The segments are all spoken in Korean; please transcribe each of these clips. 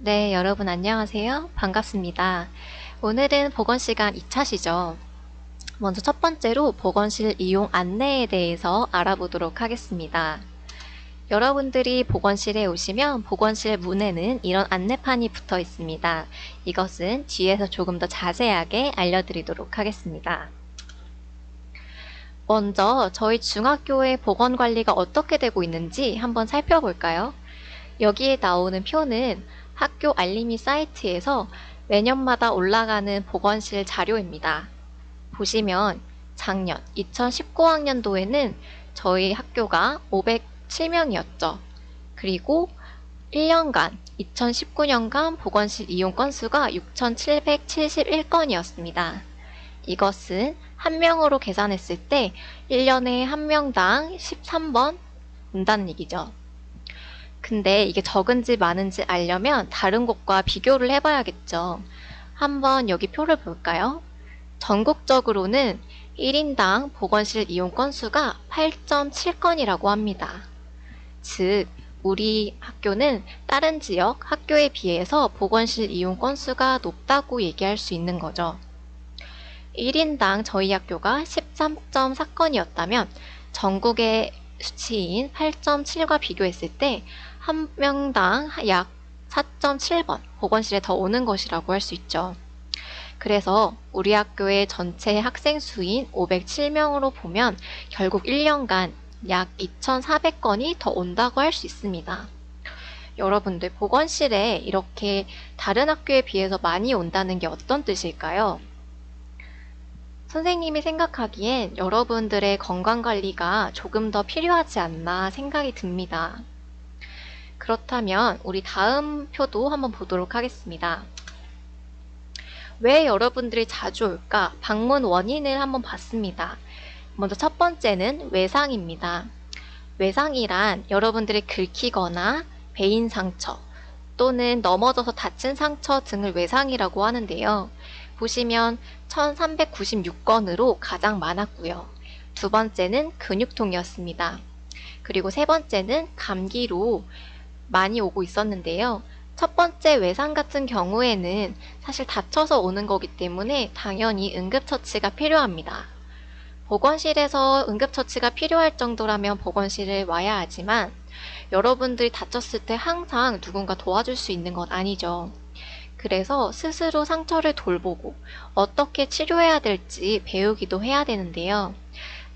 네, 여러분 안녕하세요. 반갑습니다. 오늘은 보건시간 2차시죠. 먼저 첫 번째로 보건실 이용 안내에 대해서 알아보도록 하겠습니다. 여러분들이 보건실에 오시면 보건실 문에는 이런 안내판이 붙어 있습니다. 이것은 뒤에서 조금 더 자세하게 알려드리도록 하겠습니다. 먼저 저희 중학교의 보건관리가 어떻게 되고 있는지 한번 살펴볼까요? 여기에 나오는 표는 학교 알림이 사이트에서 매년마다 올라가는 보건실 자료입니다. 보시면 작년 2019학년도에는 저희 학교가 507명이었죠. 그리고 1년간 2019년간 보건실 이용 건수가 6,771건이었습니다. 이것은 한 명으로 계산했을 때 1년에 한 명당 13번 온다는 얘기죠. 근데 이게 적은지 많은지 알려면 다른 곳과 비교를 해봐야겠죠. 한번 여기 표를 볼까요? 전국적으로는 1인당 보건실 이용 건수가 8.7건이라고 합니다. 즉, 우리 학교는 다른 지역 학교에 비해서 보건실 이용 건수가 높다고 얘기할 수 있는 거죠. 1인당 저희 학교가 13.4건이었다면 전국의 수치인 8.7과 비교했을 때 한 명당 약 4.7번 보건실에 더 오는 것이라고 할 수 있죠. 그래서 우리 학교의 전체 학생 수인 507명으로 보면 결국 1년간 약 2,400건이 더 온다고 할 수 있습니다. 여러분들 보건실에 이렇게 다른 학교에 비해서 많이 온다는 게 어떤 뜻일까요? 선생님이 생각하기엔 여러분들의 건강관리가 조금 더 필요하지 않나 생각이 듭니다. 그렇다면 우리 다음 표도 한번 보도록 하겠습니다. 왜 여러분들이 자주 올까? 방문 원인을 한번 봤습니다. 먼저 첫 번째는 외상입니다. 외상이란 여러분들이 긁히거나 베인 상처 또는 넘어져서 다친 상처 등을 외상이라고 하는데요. 보시면 1396건으로 가장 많았고요. 두 번째는 근육통이었습니다. 그리고 세 번째는 감기로 많이 오고 있었는데요. 첫 번째 외상 같은 경우에는 사실 다쳐서 오는 거기 때문에 당연히 응급처치가 필요합니다. 보건실에서 응급처치가 필요할 정도라면 보건실에 와야 하지만 여러분들이 다쳤을 때 항상 누군가 도와줄 수 있는 건 아니죠. 그래서 스스로 상처를 돌보고 어떻게 치료해야 될지 배우기도 해야 되는데요.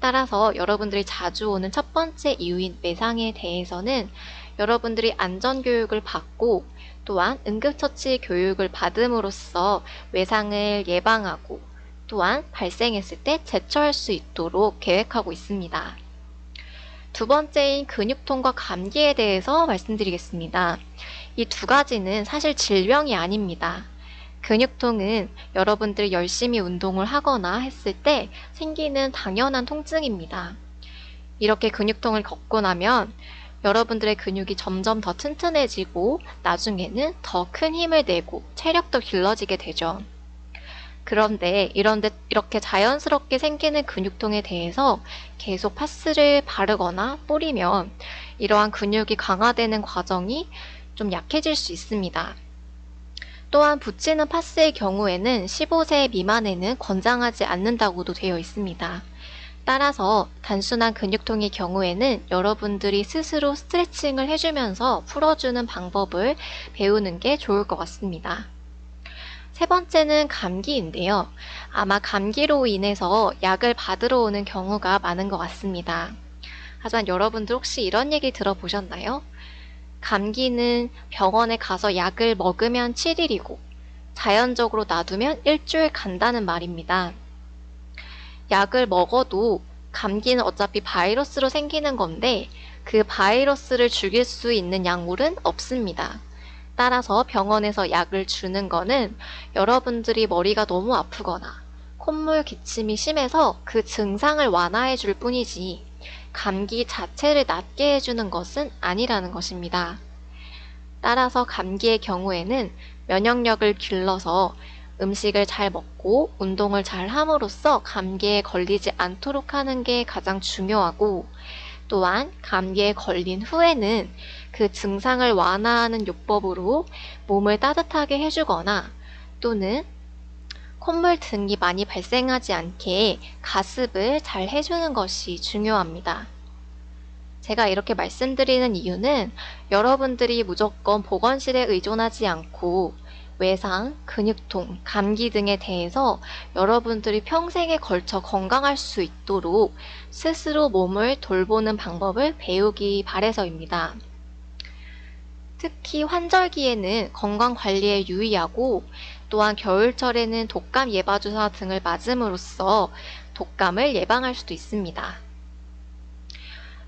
따라서 여러분들이 자주 오는 첫 번째 이유인 외상에 대해서는 여러분들이 안전교육을 받고 또한 응급처치 교육을 받음으로써 외상을 예방하고 또한 발생했을 때 대처할 수 있도록 계획하고 있습니다. 두 번째인 근육통과 감기에 대해서 말씀드리겠습니다. 이 두 가지는 사실 질병이 아닙니다. 근육통은 여러분들이 열심히 운동을 하거나 했을 때 생기는 당연한 통증입니다. 이렇게 근육통을 겪고 나면 여러분들의 근육이 점점 더 튼튼해지고 나중에는 더 큰 힘을 내고 체력도 길러지게 되죠. 그런데 이렇게 자연스럽게 생기는 근육통에 대해서 계속 파스를 바르거나 뿌리면 이러한 근육이 강화되는 과정이 좀 약해질 수 있습니다. 또한 붙이는 파스의 경우에는 15세 미만에는 권장하지 않는다고도 되어 있습니다. 따라서 단순한 근육통의 경우에는 여러분들이 스스로 스트레칭을 해주면서 풀어주는 방법을 배우는 게 좋을 것 같습니다. 세 번째는 감기인데요. 아마 감기로 인해서 약을 받으러 오는 경우가 많은 것 같습니다. 하지만 여러분들 혹시 이런 얘기 들어보셨나요? 감기는 병원에 가서 약을 먹으면 7일이고 자연적으로 놔두면 일주일 간다는 말입니다. 약을 먹어도 감기는 어차피 바이러스로 생기는 건데 그 바이러스를 죽일 수 있는 약물은 없습니다. 따라서 병원에서 약을 주는 거는 여러분들이 머리가 너무 아프거나 콧물 기침이 심해서 그 증상을 완화해 줄 뿐이지 감기 자체를 낫게 해주는 것은 아니라는 것입니다. 따라서 감기의 경우에는 면역력을 길러서 음식을 잘 먹고 운동을 잘 함으로써 감기에 걸리지 않도록 하는 게 가장 중요하고 또한 감기에 걸린 후에는 그 증상을 완화하는 요법으로 몸을 따뜻하게 해주거나 또는 콧물 등이 많이 발생하지 않게 가습을 잘 해주는 것이 중요합니다. 제가 이렇게 말씀드리는 이유는 여러분들이 무조건 보건실에 의존하지 않고 외상, 근육통, 감기 등에 대해서 여러분들이 평생에 걸쳐 건강할 수 있도록 스스로 몸을 돌보는 방법을 배우기 바래서입니다. 특히 환절기에는 건강관리에 유의하고 또한 겨울철에는 독감 예방주사 등을 맞음으로써 독감을 예방할 수도 있습니다.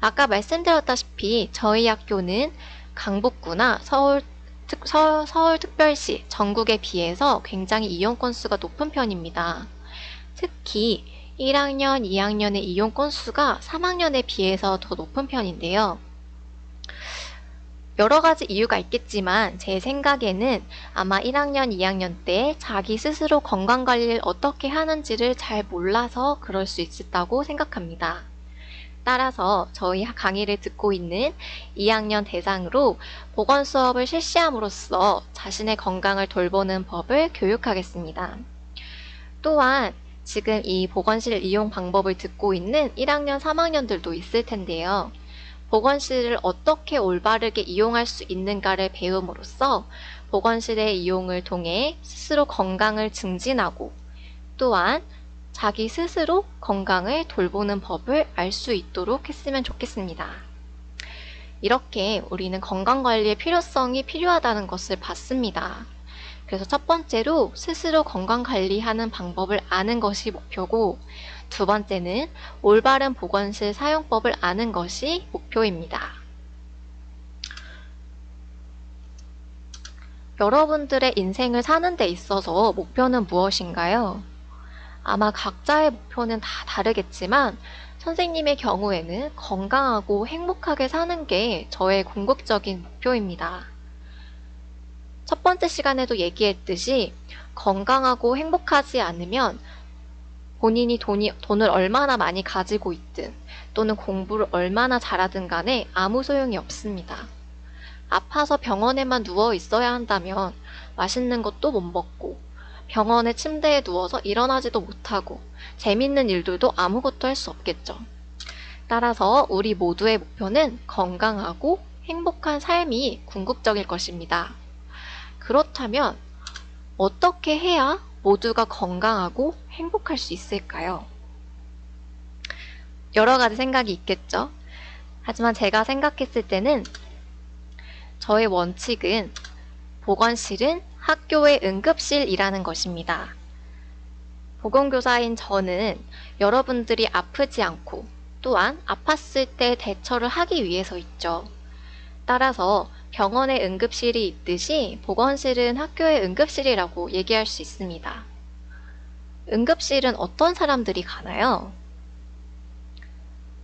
아까 말씀드렸다시피 저희 학교는 강북구나 서울특별시, 전국에 비해서 굉장히 이용 건수가 높은 편입니다. 특히 1학년, 2학년의 이용 건수가 3학년에 비해서 더 높은 편인데요. 여러 가지 이유가 있겠지만 제 생각에는 아마 1학년, 2학년 때 자기 스스로 건강관리를 어떻게 하는지를 잘 몰라서 그럴 수 있다고 생각합니다. 따라서 저희 강의를 듣고 있는 2학년 대상으로 보건 수업을 실시함으로써 자신의 건강을 돌보는 법을 교육하겠습니다. 또한 지금 이 보건실 이용 방법을 듣고 있는 1학년, 3학년들도 있을 텐데요. 보건실을 어떻게 올바르게 이용할 수 있는가를 배움으로써 보건실의 이용을 통해 스스로 건강을 증진하고 또한 자기 스스로 건강을 돌보는 법을 알 수 있도록 했으면 좋겠습니다. 이렇게 우리는 건강관리의 필요성이 필요하다는 것을 봤습니다. 그래서 첫 번째로 스스로 건강관리하는 방법을 아는 것이 목표고 두 번째는 올바른 보건실 사용법을 아는 것이 목표입니다. 여러분들의 인생을 사는 데 있어서 목표는 무엇인가요? 아마 각자의 목표는 다 다르겠지만 선생님의 경우에는 건강하고 행복하게 사는 게 저의 궁극적인 목표입니다. 첫 번째 시간에도 얘기했듯이 건강하고 행복하지 않으면 본인이 돈을 얼마나 많이 가지고 있든 또는 공부를 얼마나 잘하든 간에 아무 소용이 없습니다. 아파서 병원에만 누워 있어야 한다면 맛있는 것도 못 먹고 병원의 침대에 누워서 일어나지도 못하고 재밌는 일들도 아무것도 할 수 없겠죠. 따라서 우리 모두의 목표는 건강하고 행복한 삶이 궁극적일 것입니다. 그렇다면 어떻게 해야 모두가 건강하고 행복할 수 있을까요? 여러 가지 생각이 있겠죠. 하지만 제가 생각했을 때는 저의 원칙은 보건실은 학교의 응급실이라는 것입니다. 보건교사인 저는 여러분들이 아프지 않고 또한 아팠을 때 대처를 하기 위해서 있죠. 따라서 병원에 응급실이 있듯이 보건실은 학교의 응급실이라고 얘기할 수 있습니다. 응급실은 어떤 사람들이 가나요?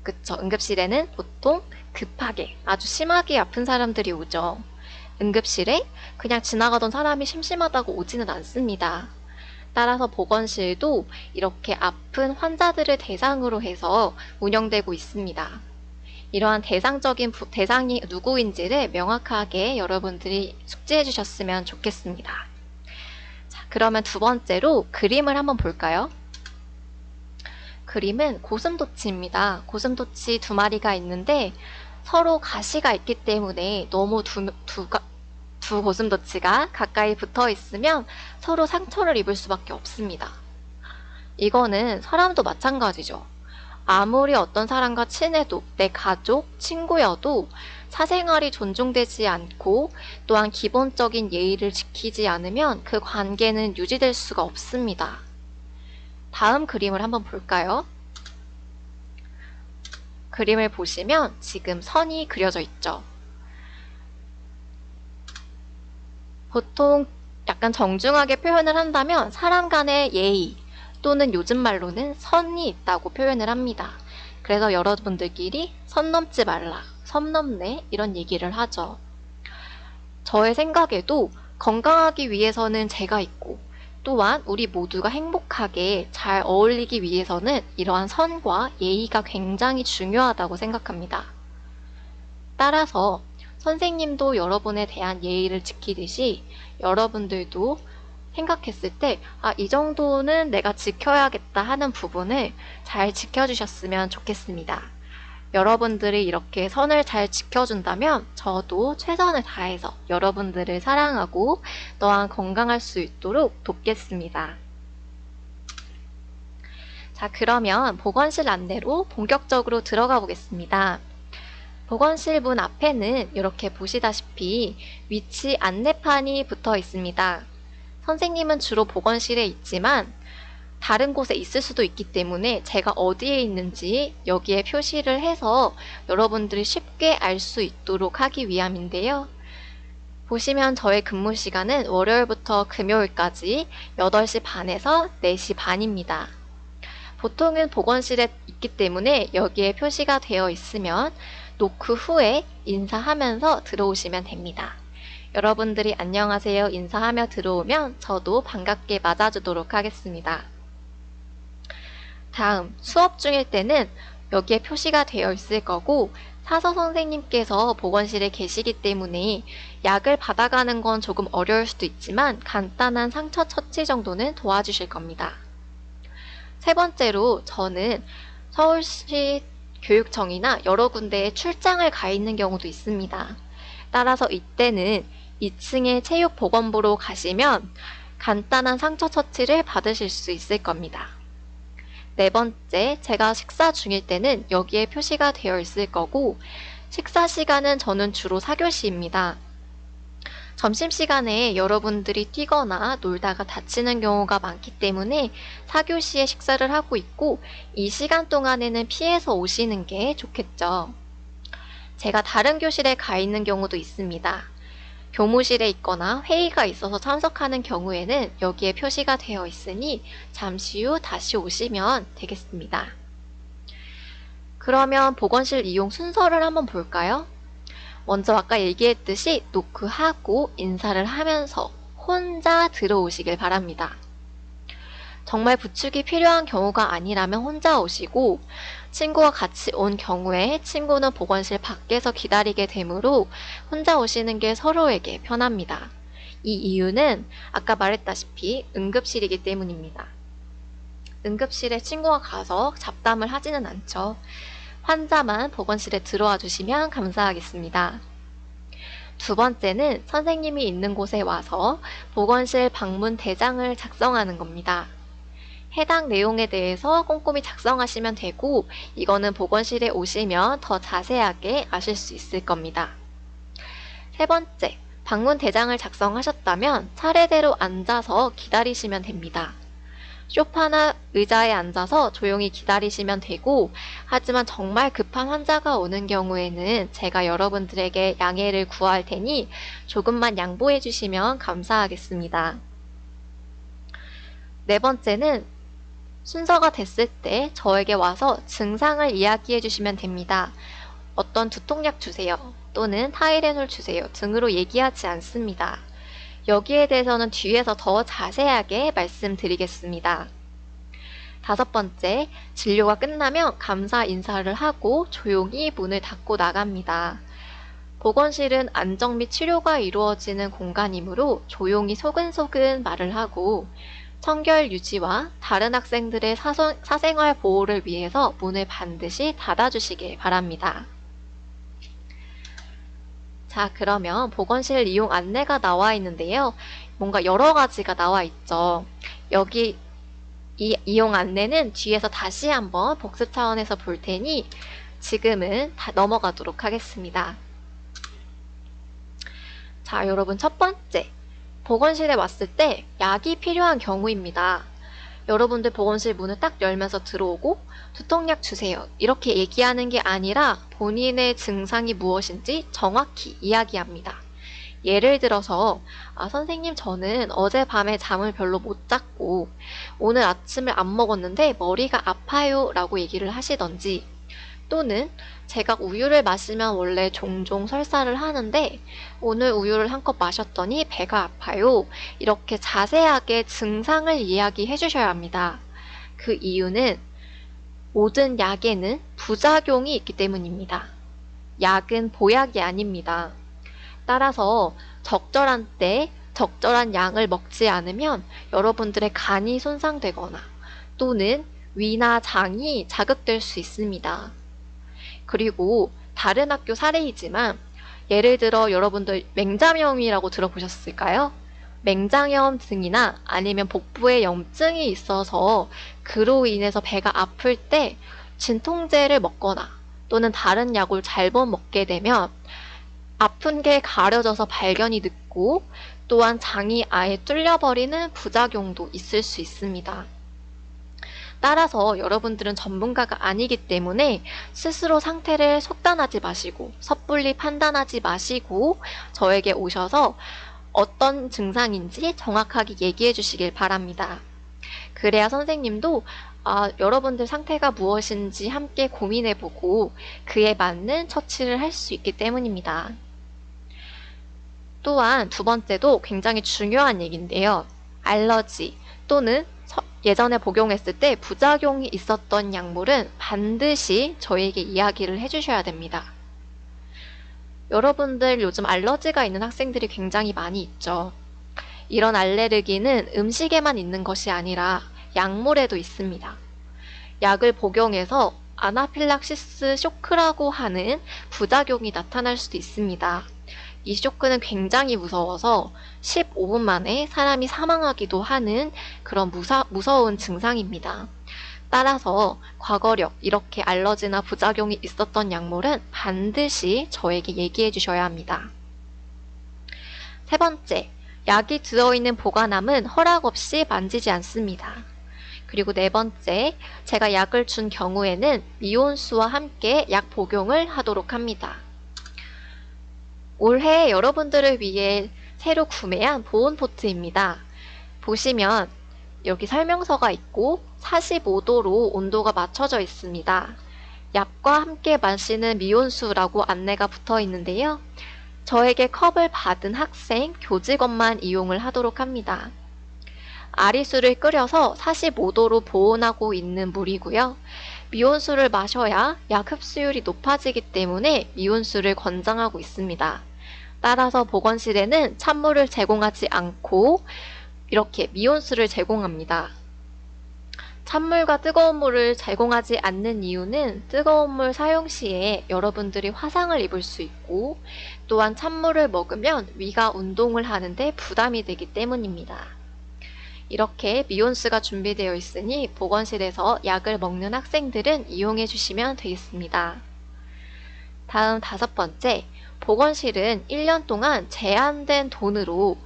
그쵸. 응급실에는 보통 급하게 아주 심하게 아픈 사람들이 오죠. 응급실에 그냥 지나가던 사람이 심심하다고 오지는 않습니다. 따라서 보건실도 이렇게 아픈 환자들을 대상으로 해서 운영되고 있습니다. 이러한 대상이 누구인지를 명확하게 여러분들이 숙지해 주셨으면 좋겠습니다. 자, 그러면 두 번째로 그림을 한번 볼까요? 그림은 고슴도치입니다. 고슴도치 두 마리가 있는데 서로 가시가 있기 때문에 너무 두 고슴도치가 가까이 붙어 있으면 서로 상처를 입을 수밖에 없습니다. 이거는 사람도 마찬가지죠. 아무리 어떤 사람과 친해도 내 가족, 친구여도 사생활이 존중되지 않고 또한 기본적인 예의를 지키지 않으면 그 관계는 유지될 수가 없습니다. 다음 그림을 한번 볼까요? 그림을 보시면 지금 선이 그려져 있죠. 보통 약간 정중하게 표현을 한다면 사람 간의 예의 또는 요즘 말로는 선이 있다고 표현을 합니다. 그래서 여러분들끼리 선 넘지 말라, 선 넘네 이런 얘기를 하죠. 저의 생각에도 건강하기 위해서는 제가 있고 또한 우리 모두가 행복하게 잘 어울리기 위해서는 이러한 선과 예의가 굉장히 중요하다고 생각합니다. 따라서 선생님도 여러분에 대한 예의를 지키듯이 여러분들도 생각했을 때, 이 정도는 내가 지켜야겠다 하는 부분을 잘 지켜주셨으면 좋겠습니다. 여러분들이 이렇게 선을 잘 지켜준다면 저도 최선을 다해서 여러분들을 사랑하고 또한 건강할 수 있도록 돕겠습니다. 자, 그러면 보건실 안내로 본격적으로 들어가 보겠습니다. 보건실 문 앞에는 이렇게 보시다시피 위치 안내판이 붙어 있습니다. 선생님은 주로 보건실에 있지만 다른 곳에 있을 수도 있기 때문에 제가 어디에 있는지 여기에 표시를 해서 여러분들이 쉽게 알 수 있도록 하기 위함인데요. 보시면 저의 근무 시간은 월요일부터 금요일까지 8시 반에서 4시 반입니다. 보통은 보건실에 있기 때문에 여기에 표시가 되어 있으면 노크 후에 인사하면서 들어오시면 됩니다. 여러분들이 안녕하세요 인사하며 들어오면 저도 반갑게 맞아주도록 하겠습니다. 다음, 수업 중일 때는 여기에 표시가 되어 있을 거고 사서 선생님께서 보건실에 계시기 때문에 약을 받아가는 건 조금 어려울 수도 있지만 간단한 상처 처치 정도는 도와주실 겁니다. 세 번째로 저는 서울시 교육청이나 여러 군데에 출장을 가 있는 경우도 있습니다. 따라서 이때는 2층의 체육보건부로 가시면 간단한 상처 처치를 받으실 수 있을 겁니다. 네 번째, 제가 식사 중일 때는 여기에 표시가 되어 있을 거고 식사 시간은 저는 주로 4교시입니다. 점심시간에 여러분들이 뛰거나 놀다가 다치는 경우가 많기 때문에 4교시에 식사를 하고 있고 이 시간 동안에는 피해서 오시는 게 좋겠죠. 제가 다른 교실에 가 있는 경우도 있습니다. 교무실에 있거나 회의가 있어서 참석하는 경우에는 여기에 표시가 되어 있으니 잠시 후 다시 오시면 되겠습니다. 그러면 보건실 이용 순서를 한번 볼까요? 먼저 아까 얘기했듯이 노크하고 인사를 하면서 혼자 들어오시길 바랍니다. 정말 부축이 필요한 경우가 아니라면 혼자 오시고 친구와 같이 온 경우에 친구는 보건실 밖에서 기다리게 되므로 혼자 오시는 게 서로에게 편합니다. 이 이유는 아까 말했다시피 응급실이기 때문입니다. 응급실에 친구가 가서 잡담을 하지는 않죠. 환자만 보건실에 들어와 주시면 감사하겠습니다. 두 번째는 선생님이 있는 곳에 와서 보건실 방문 대장을 작성하는 겁니다. 해당 내용에 대해서 꼼꼼히 작성하시면 되고 이거는 보건실에 오시면 더 자세하게 아실 수 있을 겁니다. 세 번째, 방문 대장을 작성하셨다면 차례대로 앉아서 기다리시면 됩니다. 소파나 의자에 앉아서 조용히 기다리시면 되고 하지만 정말 급한 환자가 오는 경우에는 제가 여러분들에게 양해를 구할 테니 조금만 양보해 주시면 감사하겠습니다. 네 번째는 순서가 됐을 때 저에게 와서 증상을 이야기해 주시면 됩니다. 어떤 두통약 주세요 또는 타이레놀 주세요 등으로 얘기하지 않습니다. 여기에 대해서는 뒤에서 더 자세하게 말씀드리겠습니다. 다섯 번째, 진료가 끝나면 감사 인사를 하고 조용히 문을 닫고 나갑니다. 보건실은 안정 및 치료가 이루어지는 공간이므로 조용히 소근소근 말을 하고 청결 유지와 다른 학생들의 사생활 보호를 위해서 문을 반드시 닫아주시길 바랍니다. 자, 그러면 보건실 이용 안내가 나와 있는데요. 뭔가 여러 가지가 나와 있죠. 여기 이 이용 안내는 뒤에서 다시 한번 복습 차원에서 볼 테니 지금은 다 넘어가도록 하겠습니다. 자, 여러분 첫 번째, 보건실에 왔을 때 약이 필요한 경우입니다. 여러분들 보건실 문을 딱 열면서 들어오고 두통약 주세요 이렇게 얘기하는 게 아니라 본인의 증상이 무엇인지 정확히 이야기합니다. 예를 들어서 선생님 저는 어젯밤에 잠을 별로 못 잤고 오늘 아침을 안 먹었는데 머리가 아파요 라고 얘기를 하시던지 또는 제가 우유를 마시면 원래 종종 설사를 하는데 오늘 우유를 한 컵 마셨더니 배가 아파요. 이렇게 자세하게 증상을 이야기해 주셔야 합니다. 그 이유는 모든 약에는 부작용이 있기 때문입니다. 약은 보약이 아닙니다. 따라서 적절한 때, 적절한 양을 먹지 않으면 여러분들의 간이 손상되거나 또는 위나 장이 자극될 수 있습니다. 그리고 다른 학교 사례이지만 예를 들어 여러분들 맹장염이라고 들어보셨을까요? 맹장염 등이나 아니면 복부에 염증이 있어서 그로 인해서 배가 아플 때 진통제를 먹거나 또는 다른 약을 잘못 먹게 되면 아픈 게 가려져서 발견이 늦고 또한 장이 아예 뚫려버리는 부작용도 있을 수 있습니다. 따라서 여러분들은 전문가가 아니기 때문에 스스로 상태를 속단하지 마시고 섣불리 판단하지 마시고 저에게 오셔서 어떤 증상인지 정확하게 얘기해 주시길 바랍니다. 그래야 선생님도 여러분들 상태가 무엇인지 함께 고민해보고 그에 맞는 처치를 할 수 있기 때문입니다. 또한 두 번째도 굉장히 중요한 얘기인데요. 알러지 또는 예전에 복용했을 때 부작용이 있었던 약물은 반드시 저에게 이야기를 해주셔야 됩니다. 여러분들 요즘 알러지가 있는 학생들이 굉장히 많이 있죠. 이런 알레르기는 음식에만 있는 것이 아니라 약물에도 있습니다. 약을 복용해서 아나필락시스 쇼크라고 하는 부작용이 나타날 수도 있습니다. 이 쇼크는 굉장히 무서워서 15분 만에 사람이 사망하기도 하는 그런 무서운 증상입니다. 따라서 과거력 이렇게 알러지나 부작용이 있었던 약물은 반드시 저에게 얘기해 주셔야 합니다. 세 번째, 약이 들어있는 보관함은 허락 없이 만지지 않습니다. 그리고 네 번째, 제가 약을 준 경우에는 미온수와 함께 약 복용을 하도록 합니다. 올해 여러분들을 위해 새로 구매한 보온포트입니다. 보시면 여기 설명서가 있고 45도로 온도가 맞춰져 있습니다. 약과 함께 마시는 미온수라고 안내가 붙어 있는데요. 저에게 컵을 받은 학생, 교직원만 이용을 하도록 합니다. 아리수를 끓여서 45도로 보온하고 있는 물이고요. 미온수를 마셔야 약 흡수율이 높아지기 때문에 미온수를 권장하고 있습니다. 따라서 보건실에는 찬물을 제공하지 않고 이렇게 미온수를 제공합니다. 찬물과 뜨거운 물을 제공하지 않는 이유는 뜨거운 물 사용 시에 여러분들이 화상을 입을 수 있고 또한 찬물을 먹으면 위가 운동을 하는데 부담이 되기 때문입니다. 이렇게 미온수가 준비되어 있으니 보건실에서 약을 먹는 학생들은 이용해 주시면 되겠습니다. 다음 다섯 번째, 보건실은 1년 동안 제한된 돈으로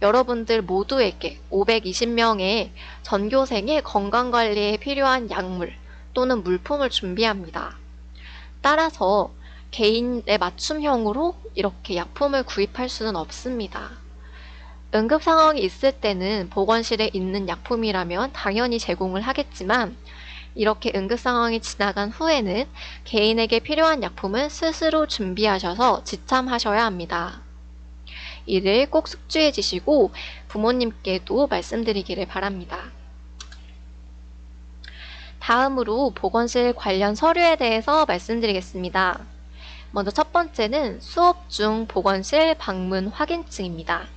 여러분들 모두에게 520명의 전교생의 건강관리에 필요한 약물 또는 물품을 준비합니다. 따라서 개인의 맞춤형으로 이렇게 약품을 구입할 수는 없습니다. 응급 상황이 있을 때는 보건실에 있는 약품이라면 당연히 제공을 하겠지만 이렇게 응급 상황이 지나간 후에는 개인에게 필요한 약품은 스스로 준비하셔서 지참하셔야 합니다. 이를 꼭 숙지해 주시고 부모님께도 말씀드리기를 바랍니다. 다음으로 보건실 관련 서류에 대해서 말씀드리겠습니다. 먼저 첫 번째는 수업 중 보건실 방문 확인증입니다.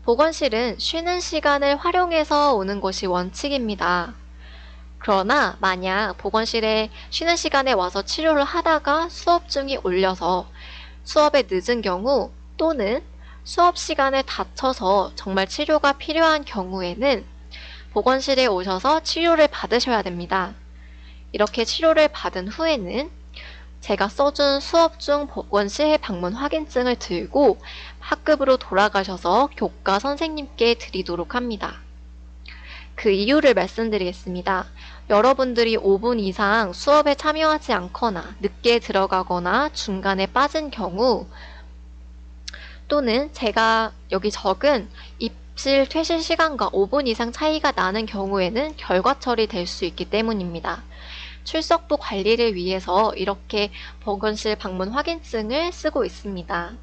보건실은 쉬는 시간을 활용해서 오는 것이 원칙입니다. 그러나 만약 보건실에 쉬는 시간에 와서 치료를 하다가 수업 중이 올려서 수업에 늦은 경우 또는 수업 시간에 다쳐서 정말 치료가 필요한 경우에는 보건실에 오셔서 치료를 받으셔야 됩니다. 이렇게 치료를 받은 후에는 제가 써준 수업 중 보건실 방문 확인증을 들고 학급으로 돌아가셔서 교과 선생님께 드리도록 합니다. 그 이유를 말씀드리겠습니다. 여러분들이 5분 이상 수업에 참여하지 않거나 늦게 들어가거나 중간에 빠진 경우 또는 제가 여기 적은 입실 퇴실 시간과 5분 이상 차이가 나는 경우에는 결과 처리될 수 있기 때문입니다. 출석부 관리를 위해서 이렇게 보건실 방문 확인증을 쓰고 있습니다.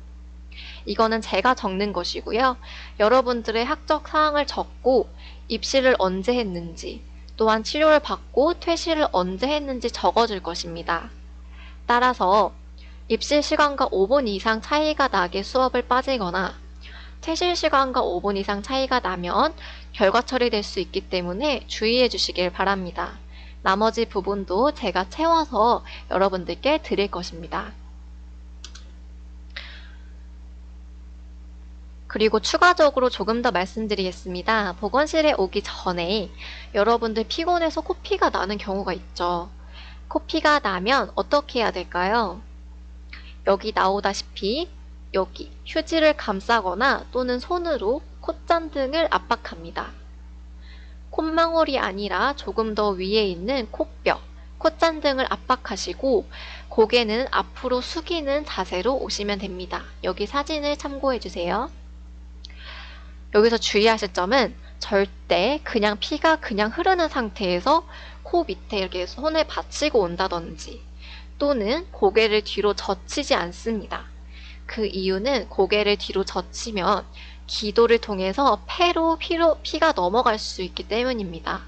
이거는 제가 적는 것이고요. 여러분들의 학적 사항을 적고 입시를 언제 했는지 또한 치료를 받고 퇴실을 언제 했는지 적어줄 것입니다. 따라서 입실 시간과 5분 이상 차이가 나게 수업을 빠지거나 퇴실 시간과 5분 이상 차이가 나면 결과 처리될 수 있기 때문에 주의해 주시길 바랍니다. 나머지 부분도 제가 채워서 여러분들께 드릴 것입니다. 그리고 추가적으로 조금 더 말씀드리겠습니다. 보건실에 오기 전에 여러분들 피곤해서 코피가 나는 경우가 있죠. 코피가 나면 어떻게 해야 될까요? 여기 나오다시피 여기 휴지를 감싸거나 또는 손으로 콧잔등을 압박합니다. 콧망울이 아니라 조금 더 위에 있는 콧뼈, 콧잔등을 압박하시고 고개는 앞으로 숙이는 자세로 오시면 됩니다. 여기 사진을 참고해 주세요. 여기서 주의하실 점은 절대 그냥 피가 그냥 흐르는 상태에서 코 밑에 이렇게 손을 받치고 온다든지 또는 고개를 뒤로 젖히지 않습니다. 그 이유는 고개를 뒤로 젖히면 기도를 통해서 폐로 피가 넘어갈 수 있기 때문입니다.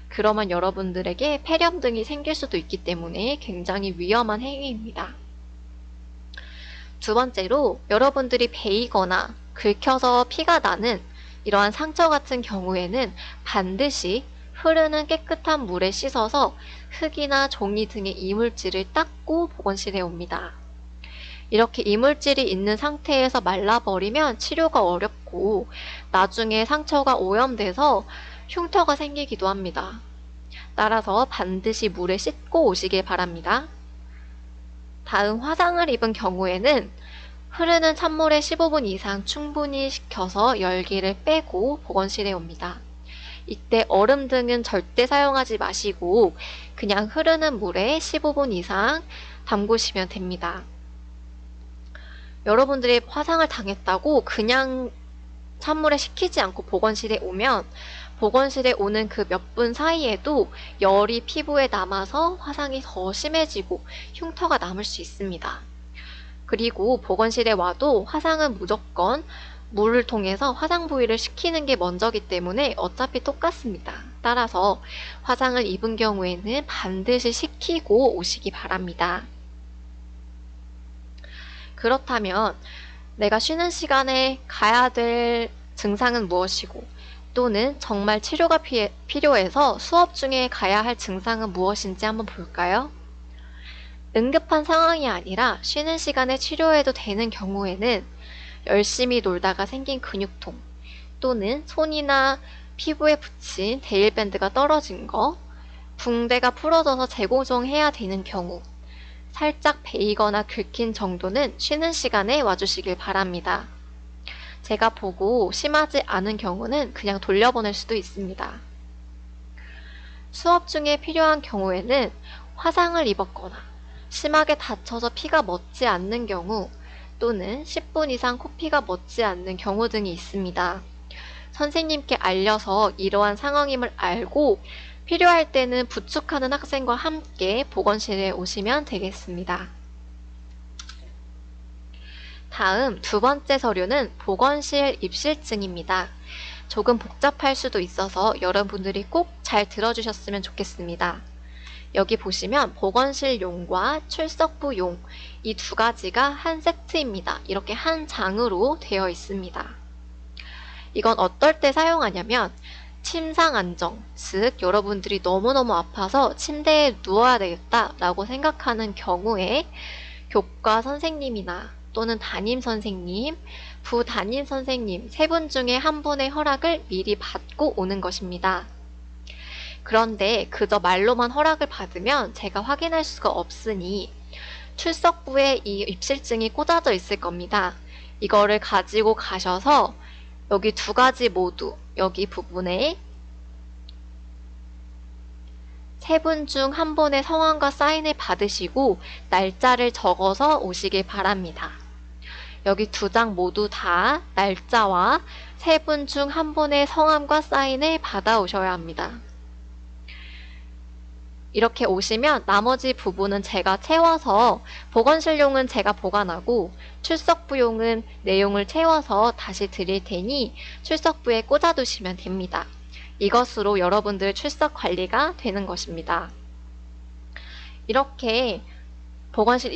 그러면 여러분들에게 폐렴 등이 생길 수도 있기 때문에 굉장히 위험한 행위입니다. 두 번째로 여러분들이 베이거나 긁혀서 피가 나는 이러한 상처 같은 경우에는 반드시 흐르는 깨끗한 물에 씻어서 흙이나 종이 등의 이물질을 닦고 보건실에 옵니다. 이렇게 이물질이 있는 상태에서 말라버리면 치료가 어렵고 나중에 상처가 오염돼서 흉터가 생기기도 합니다. 따라서 반드시 물에 씻고 오시길 바랍니다. 다음 화상을 입은 경우에는 흐르는 찬물에 15분 이상 충분히 식혀서 열기를 빼고 보건실에 옵니다. 이때 얼음 등은 절대 사용하지 마시고 그냥 흐르는 물에 15분 이상 담그시면 됩니다. 여러분들이 화상을 당했다고 그냥 찬물에 식히지 않고 보건실에 오면 보건실에 오는 그 몇 분 사이에도 열이 피부에 남아서 화상이 더 심해지고 흉터가 남을 수 있습니다. 그리고 보건실에 와도 화상은 무조건 물을 통해서 화상 부위를 식히는 게 먼저기 때문에 어차피 똑같습니다. 따라서 화상을 입은 경우에는 반드시 식히고 오시기 바랍니다. 그렇다면 내가 쉬는 시간에 가야 될 증상은 무엇이고 또는 정말 치료가 필요해서 수업 중에 가야 할 증상은 무엇인지 한번 볼까요? 응급한 상황이 아니라 쉬는 시간에 치료해도 되는 경우에는 열심히 놀다가 생긴 근육통 또는 손이나 피부에 붙인 데일밴드가 떨어진 거, 붕대가 풀어져서 재고정해야 되는 경우, 살짝 베이거나 긁힌 정도는 쉬는 시간에 와주시길 바랍니다. 제가 보고 심하지 않은 경우는 그냥 돌려보낼 수도 있습니다. 수업 중에 필요한 경우에는 화상을 입었거나 심하게 다쳐서 피가 멎지 않는 경우 또는 10분 이상 코피가 멎지 않는 경우 등이 있습니다. 선생님께 알려서 이러한 상황임을 알고 필요할 때는 부축하는 학생과 함께 보건실에 오시면 되겠습니다. 다음 두 번째 서류는 보건실 입실증입니다. 조금 복잡할 수도 있어서 여러분들이 꼭 잘 들어주셨으면 좋겠습니다. 여기 보시면 보건실용과 출석부용 이 두 가지가 한 세트입니다. 이렇게 한 장으로 되어 있습니다. 이건 어떨 때 사용하냐면 침상 안정, 즉 여러분들이 너무너무 아파서 침대에 누워야 되겠다라고 생각하는 경우에 교과 선생님이나 또는 담임 선생님, 부담임 선생님 세 분 중에 한 분의 허락을 미리 받고 오는 것입니다. 그런데 그저 말로만 허락을 받으면 제가 확인할 수가 없으니 출석부에 이 입실증이 꽂아져 있을 겁니다. 이거를 가지고 가셔서 여기 두 가지 모두 여기 부분에 세 분 중 한 분의 성함과 사인을 받으시고 날짜를 적어서 오시길 바랍니다. 여기 두 장 모두 다 날짜와 세 분 중 한 분의 성함과 사인을 받아 오셔야 합니다. 이렇게 오시면 나머지 부분은 제가 채워서 보건실용은 제가 보관하고 출석부용은 내용을 채워서 다시 드릴 테니 출석부에 꽂아두시면 됩니다. 이것으로 여러분들 출석 관리가 되는 것입니다. 이렇게 보건실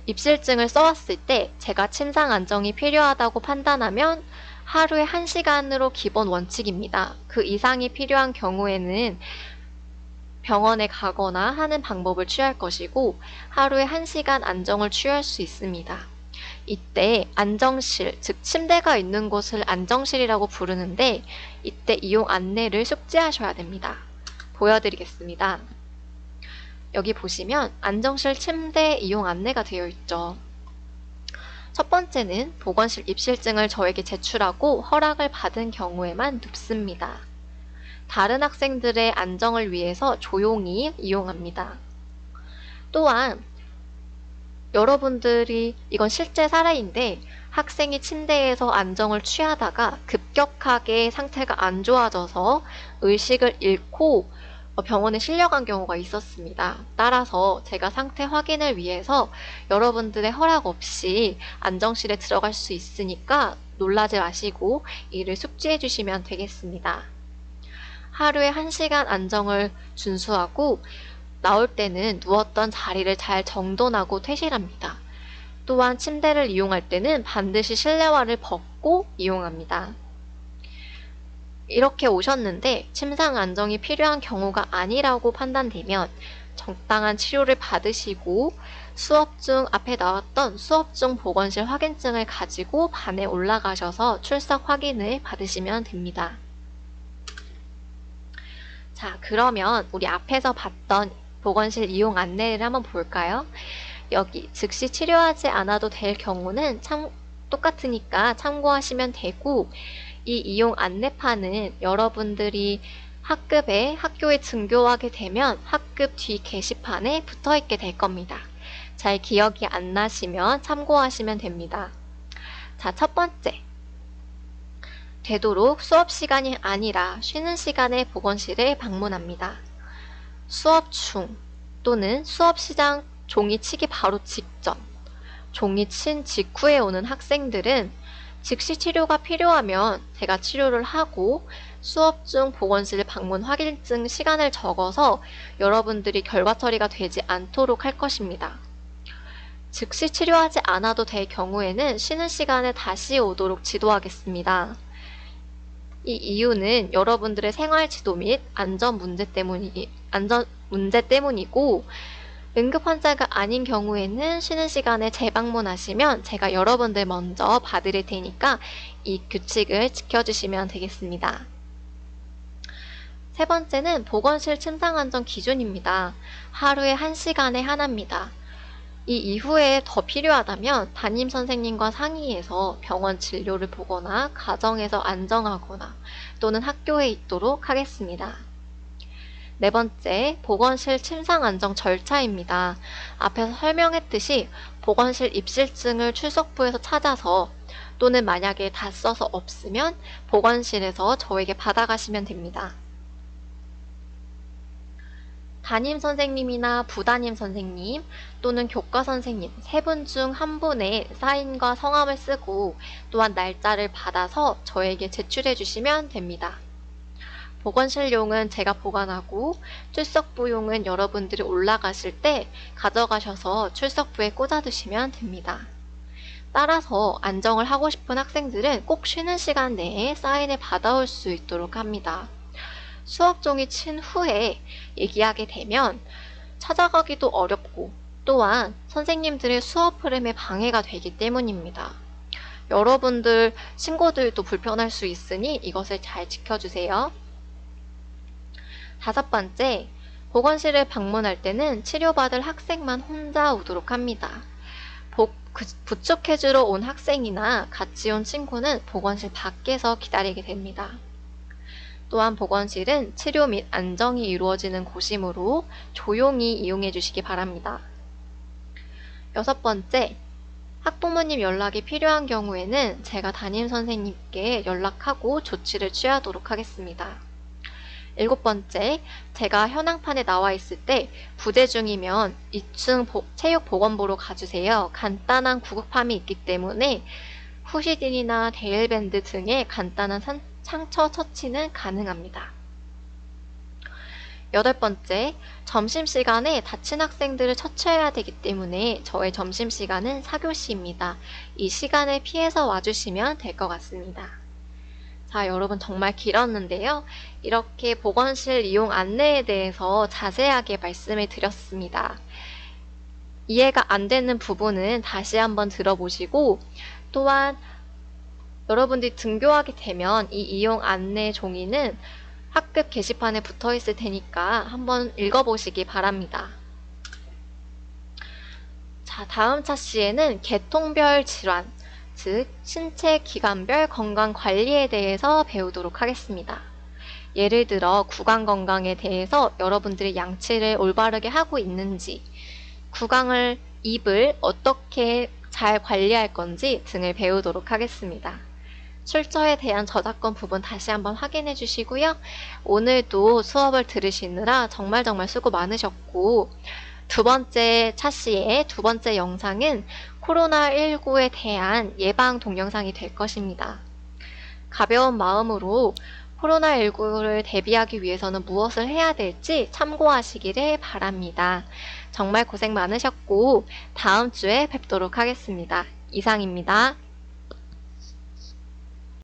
입실증을 써왔을 때 제가 침상 안정이 필요하다고 판단하면 하루에 1시간으로 기본 원칙입니다. 그 이상이 필요한 경우에는 병원에 가거나 하는 방법을 취할 것이고 하루에 1시간 안정을 취할 수 있습니다. 이때 안정실, 즉 침대가 있는 곳을 안정실이라고 부르는데 이때 이용 안내를 숙지하셔야 됩니다. 보여드리겠습니다. 여기 보시면 안정실 침대 이용 안내가 되어 있죠. 첫 번째는 보건실 입실증을 저에게 제출하고 허락을 받은 경우에만 눕습니다. 다른 학생들의 안정을 위해서 조용히 이용합니다. 또한 여러분들이 이건 실제 사례인데 학생이 침대에서 안정을 취하다가 급격하게 상태가 안 좋아져서 의식을 잃고 병원에 실려간 경우가 있었습니다. 따라서 제가 상태 확인을 위해서 여러분들의 허락 없이 안정실에 들어갈 수 있으니까 놀라지 마시고 이를 숙지해 주시면 되겠습니다. 하루에 1시간 안정을 준수하고 나올 때는 누웠던 자리를 잘 정돈하고 퇴실합니다. 또한 침대를 이용할 때는 반드시 실내화를 벗고 이용합니다. 이렇게 오셨는데 침상 안정이 필요한 경우가 아니라고 판단되면 적당한 치료를 받으시고 수업 중 앞에 나왔던 수업 중 보건실 확인증을 가지고 반에 올라가셔서 출석 확인을 받으시면 됩니다. 자, 그러면 우리 앞에서 봤던 보건실 이용 안내를 한번 볼까요? 여기 즉시 치료하지 않아도 될 경우는 똑같으니까 참고하시면 되고 이 이용 안내판은 여러분들이 학교에 등교하게 되면 학급 뒤 게시판에 붙어 있게 될 겁니다. 잘 기억이 안 나시면 참고하시면 됩니다. 자, 첫 번째. 되도록 수업 시간이 아니라 쉬는 시간에 보건실에 방문합니다. 수업 중 또는 수업 시작 종이 치기 바로 직전, 종이 친 직후에 오는 학생들은 즉시 치료가 필요하면 제가 치료를 하고 수업 중 보건실 방문 확인증 시간을 적어서 여러분들이 결과 처리가 되지 않도록 할 것입니다. 즉시 치료하지 않아도 될 경우에는 쉬는 시간에 다시 오도록 지도하겠습니다. 이 이유는 여러분들의 생활 지도 및 안전 문제 때문이고 응급 환자가 아닌 경우에는 쉬는 시간에 재방문하시면 제가 여러분들 먼저 봐드릴 테니까 이 규칙을 지켜주시면 되겠습니다. 세 번째는 보건실 침상 안정 기준입니다. 하루에 1시간에 하나입니다. 이 이후에 더 필요하다면 담임 선생님과 상의해서 병원 진료를 보거나 가정에서 안정하거나 또는 학교에 있도록 하겠습니다. 네 번째, 보건실 침상 안정 절차입니다. 앞에서 설명했듯이 보건실 입실증을 출석부에서 찾아서 또는 만약에 다 써서 없으면 보건실에서 저에게 받아가시면 됩니다. 담임 선생님이나 부담임 선생님 또는 교과 선생님 세 분 중 한 분의 사인과 성함을 쓰고 또한 날짜를 받아서 저에게 제출해 주시면 됩니다. 보건실용은 제가 보관하고 출석부용은 여러분들이 올라가실 때 가져가셔서 출석부에 꽂아두시면 됩니다. 따라서 안정을 하고 싶은 학생들은 꼭 쉬는 시간 내에 사인을 받아올 수 있도록 합니다. 수업 종이 친 후에 얘기하게 되면 찾아가기도 어렵고 또한 선생님들의 수업 흐름에 방해가 되기 때문입니다. 여러분들 친구들도 불편할 수 있으니 이것을 잘 지켜주세요. 다섯 번째, 보건실을 방문할 때는 치료받을 학생만 혼자 오도록 합니다. 부축해주러 온 학생이나 같이 온 친구는 보건실 밖에서 기다리게 됩니다. 또한 보건실은 치료 및 안정이 이루어지는 곳이므로 조용히 이용해 주시기 바랍니다. 여섯 번째, 학부모님 연락이 필요한 경우에는 제가 담임 선생님께 연락하고 조치를 취하도록 하겠습니다. 일곱 번째, 제가 현황판에 나와 있을 때 부재 중이면 2층 체육보건부로 가주세요. 간단한 구급함이 있기 때문에 후시딘이나 데일밴드 등의 간단한 상처 처치는 가능합니다. 8번째, 점심시간에 다친 학생들을 처치해야 되기 때문에 저의 점심시간은 4교시입니다. 이 시간을 피해서 와주시면 될 것 같습니다. 자, 여러분 정말 길었는데요. 이렇게 보건실 이용 안내에 대해서 자세하게 말씀을 드렸습니다. 이해가 안 되는 부분은 다시 한번 들어보시고, 또한 여러분들이 등교하게 되면 이 이용 안내 종이는 학급 게시판에 붙어 있을 테니까 한번 읽어보시기 바랍니다. 자, 다음 차시에는 계통별 질환, 즉 신체 기관별 건강 관리에 대해서 배우도록 하겠습니다. 예를 들어 구강 건강에 대해서 여러분들이 양치를 올바르게 하고 있는지, 입을 어떻게 잘 관리할 건지 등을 배우도록 하겠습니다. 출처에 대한 저작권 부분 다시 한번 확인해 주시고요. 오늘도 수업을 들으시느라 정말 수고 많으셨고, 두 번째 차시의 두 번째 영상은 코로나19에 대한 예방 동영상이 될 것입니다. 가벼운 마음으로 코로나19를 대비하기 위해서는 무엇을 해야 될지 참고하시기를 바랍니다. 정말 고생 많으셨고 다음 주에 뵙도록 하겠습니다. 이상입니다.